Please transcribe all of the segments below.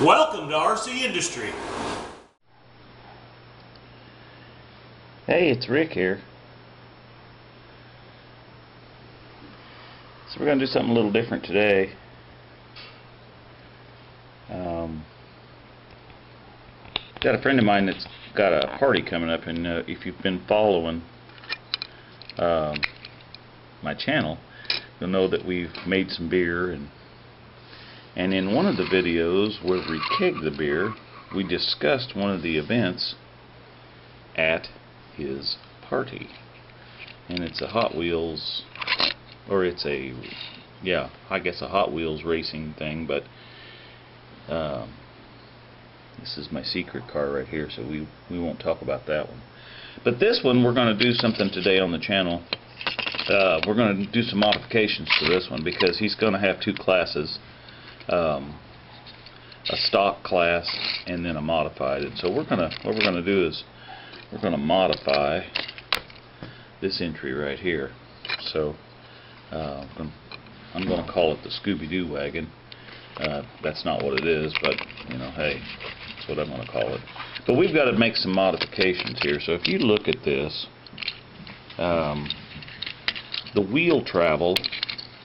Welcome to RC Industry. Hey, it's Rick here. So we're going to do something a little different today. Got a friend of mine that's got a party coming up, and if you've been following my channel, you'll know that we've made some beer, and in one of the videos where we kegged the beer, we discussed one of the events at his party, and it's a Hot Wheels, or it's a, yeah, I guess a Hot Wheels racing thing, but this is my secret car right here, so we won't talk about that one. But this one, we're going to do something today on the channel. We're going to do some modifications to this one because he's going to have two classes, a stock class and then a modified. And so what we're going to do is we're going to modify this entry right here. So I'm going to call it the Scooby-Doo wagon. That's not what it is, but you know, hey, that's what I'm going to call it. But we've got to make some modifications here. So if you look at this, the wheel travel,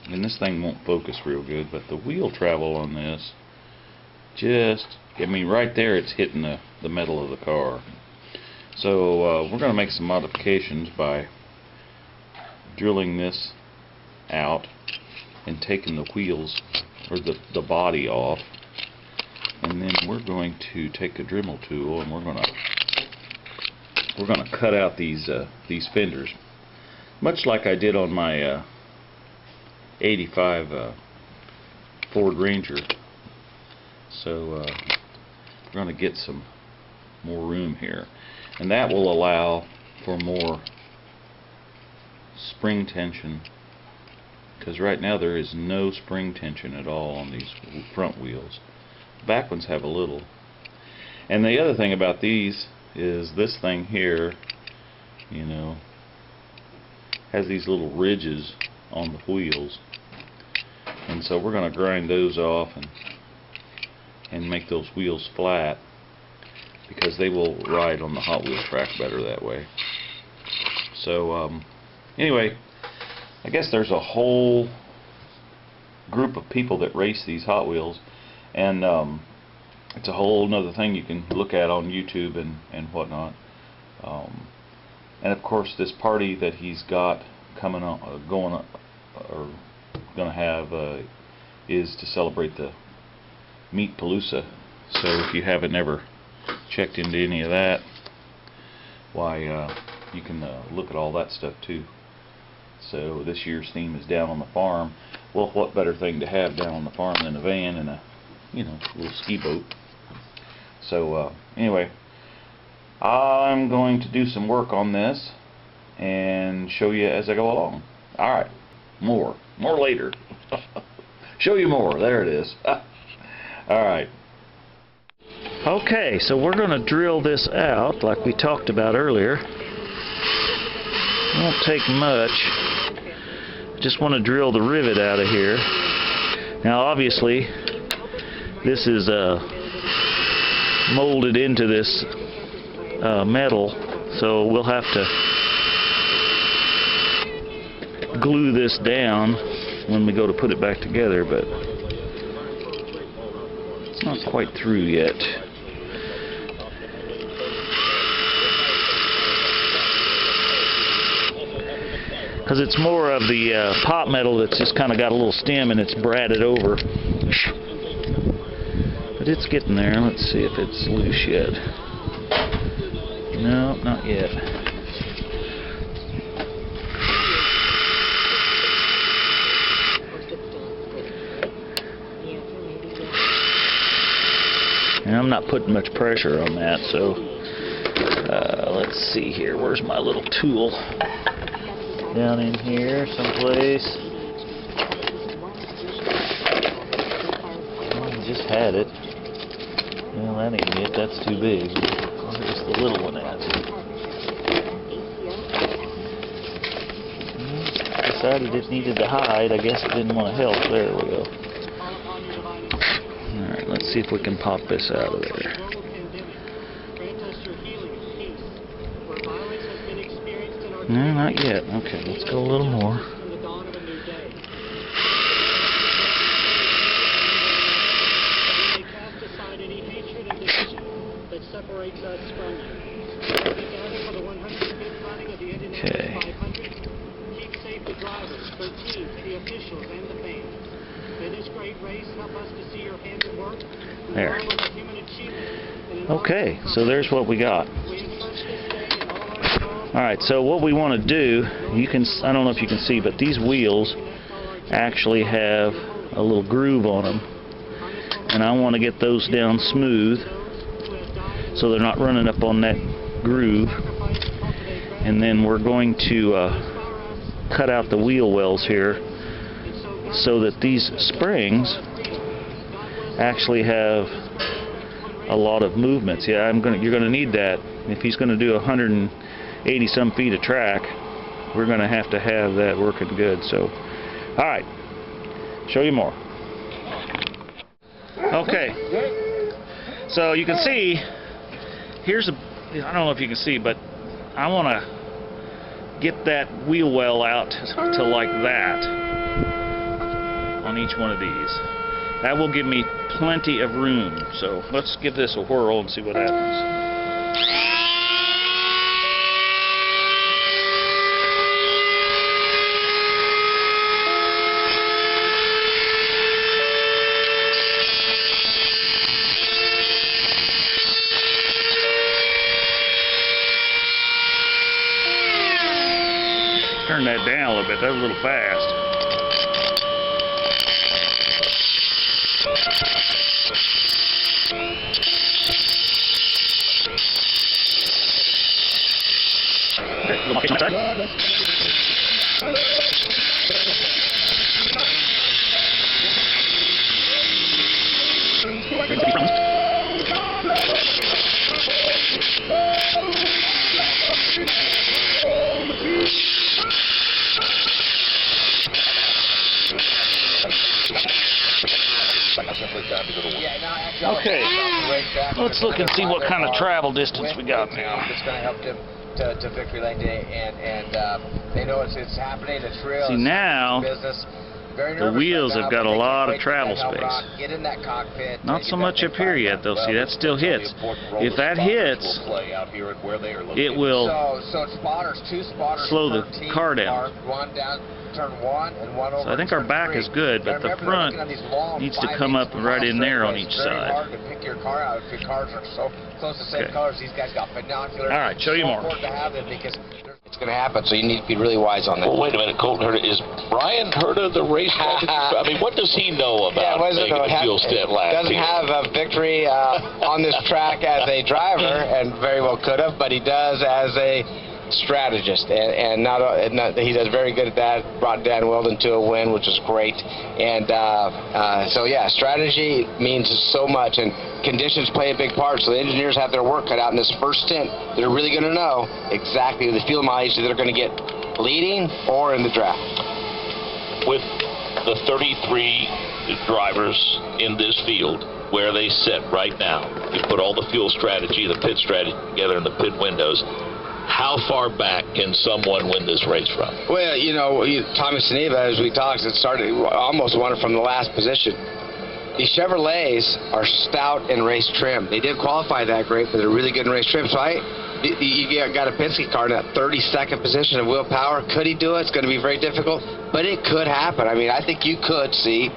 and this thing won't focus real good, but the wheel travel on this, just, I mean, right there it's hitting the metal of the car. So we're going to make some modifications by drilling this out and taking the wheels, or the body off, and then we're going to take a Dremel tool and we're going to cut out these fenders, much like I did on my 85 Ford Ranger. So we're going to get some more room here, and that will allow for more spring tension, because right now there is no spring tension at all on these front wheels. Back ones have a little. And the other thing about these is this thing here, you know, has these little ridges on the wheels, and so we're going to grind those off and make those wheels flat, because they will ride on the Hot Wheel track better that way. So anyway, I guess there's a whole group of people that race these Hot Wheels, and it's a whole nother thing you can look at on YouTube and whatnot. And of course, this party that he's got coming on, going to have is to celebrate the Meat Palooza. So if you haven't ever checked into any of that, why you can look at all that stuff too. So this year's theme is down on the farm. Well, what better thing to have down on the farm than a van and a, you know, little ski boat. So anyway, I'm going to do some work on this and show you as I go along. Alright, more later. Show you more, there it is. Alright. Okay, so we're going to drill this out like we talked about earlier. It won't take much. Just want to drill the rivet out of here. Now obviously this is molded into this metal, so we'll have to glue this down when we go to put it back together, but it's not quite through yet. Because it's more of the pot metal that's just kind of got a little stem and it's bradded over. But it's getting there. Let's see if it's loose yet. No, not yet. And I'm not putting much pressure on that, so let's see here. Where's my little tool? Down in here someplace. Oh, I just had it. Well, that ain't it. That's too big. Where's the little one at? Decided it needed to hide. I guess it didn't want to help. There we go. Alright, let's see if we can pop this out of there. No, not yet. Okay, let's go a little more. Okay. There. Okay, so there's what we got. Alright, so what we want to do, I don't know if you can see, but these wheels actually have a little groove on them. And I want to get those down smooth so they're not running up on that groove. And then we're going to cut out the wheel wells here so that these springs actually have a lot of movements. Yeah, you're going to need that. If he's going to do 180 some feet of track, we're going to have that working good. So, all right, show you more. Okay, so you can see I don't know if you can see, but I want to get that wheel well out to like that on each one of these. That will give me plenty of room. So let's give this a whirl and see what happens. Turn that down a little bit. That was a little fast. Okay, let's look and see what kind of travel distance we got now. It's going to help them to victory lane day, and they know it's happening. It's real. See, now business. the wheels have got a lot of travel space. Get in that cockpit. Not so much up here yet, though. See, that still hits. If that hits, it will slow the car down. So I think our back is good, but the front needs to come up right in there on each side. Okay. All right, show you more. It's going to happen, so you need to be really wise on that. Well, wait a minute, Colton Herta. Is Brian Herta the race director? I mean, what does he know about making a fuel stint last doesn't year? have a victory on this track as a driver, and very well could have, but he does as a strategist, and he does very good at that. Brought Dan Weldon to a win, which was great. And so yeah, strategy means so much, and conditions play a big part. So the engineers have their work cut out in this first stint. They're really going to know exactly the fuel mileage that they're going to get leading or in the draft. With the 33 drivers in this field, where they sit right now, you put all the fuel strategy, the pit strategy together in the pit windows. How far back can someone win this race from? Well, Tommy Saniva, as we talked, it started almost won it from the last position. These Chevrolets are stout and race trim. They didn't qualify that great, but they're really good in race trim. So you got a Penske car in that 32nd position of wheel power. Could he do it? It's going to be very difficult, but it could happen. I mean, I think you could see.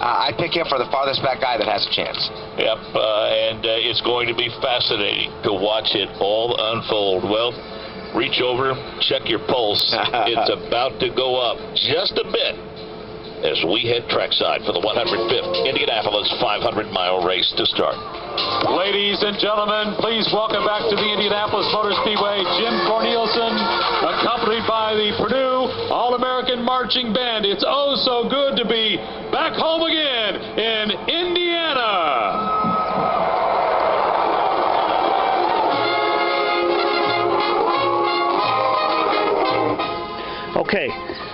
I pick him for the farthest back guy that has a chance. Yep, and it's going to be fascinating to watch it all unfold. Well, reach over, check your pulse. It's about to go up just a bit as we head trackside for the 105th Indianapolis 500-mile race to start. Ladies and gentlemen, please welcome back to the Indianapolis Motor Speedway, Jim Cornelison, accompanied by the Purdue All-American Marching Band. It's oh so good to be back home again in Indiana. Okay,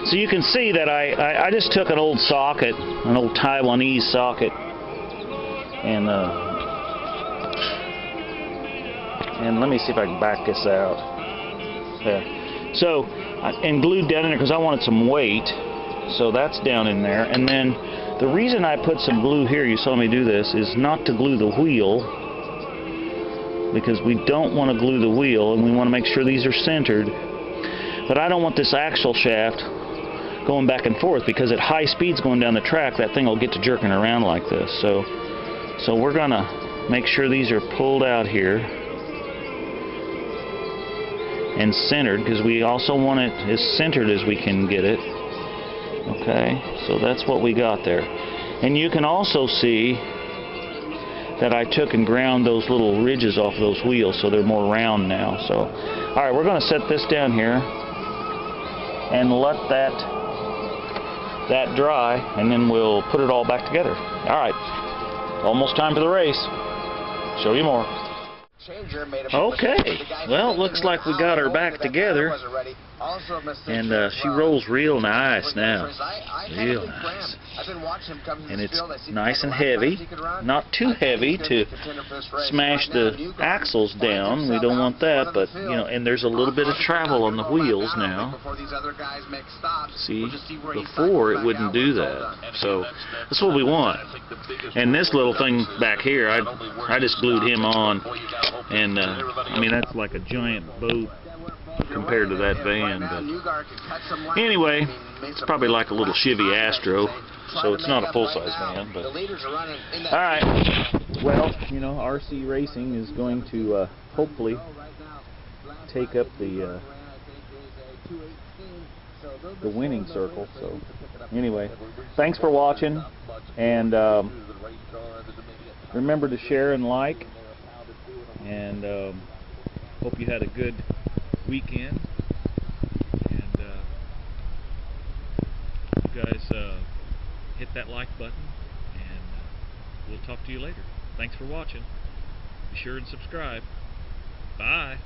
so you can see that I just took an old socket, an old Taiwanese socket, And let me see if I can back this out. There. So, and glued down in there because I wanted some weight. So that's down in there. And then the reason I put some glue here, you saw me do this, is not to glue the wheel, because we don't want to glue the wheel, and we want to make sure these are centered. But I don't want this axle shaft going back and forth, because at high speeds going down the track, that thing will get to jerking around like this. So we're going to make sure these are pulled out here and centered, because we also want it as centered as we can get it. Okay, so that's what we got there. And you can also see that I took and ground those little ridges off those wheels, so they're more round now. So, all right, we're going to set this down here and let that dry, and then we'll put it all back together. All right, almost time for the race. Show you more. Okay, well, it looks like we got her back together, and she rolls real nice now, real nice, and it's nice and heavy, not too heavy to smash the axles down, we don't want that, but, you know, and there's a little bit of travel on the wheels now. See, before it wouldn't do that, so that's what we want. And this little thing back here, I just glued him on, and I mean, that's like a giant boat compared to that van, but anyway, it's probably like a little Chevy Astro, so it's not a full-size van, but alright, well, you know, RC Racing is going to hopefully take up the winning circle. So anyway, thanks for watching, and remember to share and like, and hope you had a good weekend, and you guys hit that like button, and we'll talk to you later. Thanks for watching. Be sure and subscribe. Bye.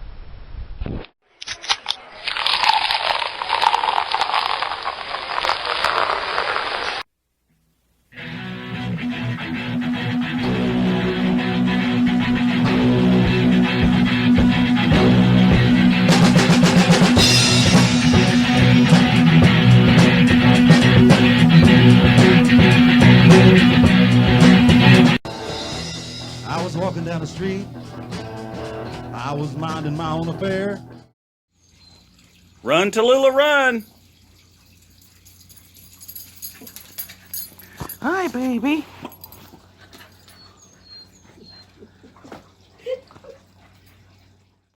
I was walking down the street, I was minding my own affair. Run, Tallulah, run! Hi, baby.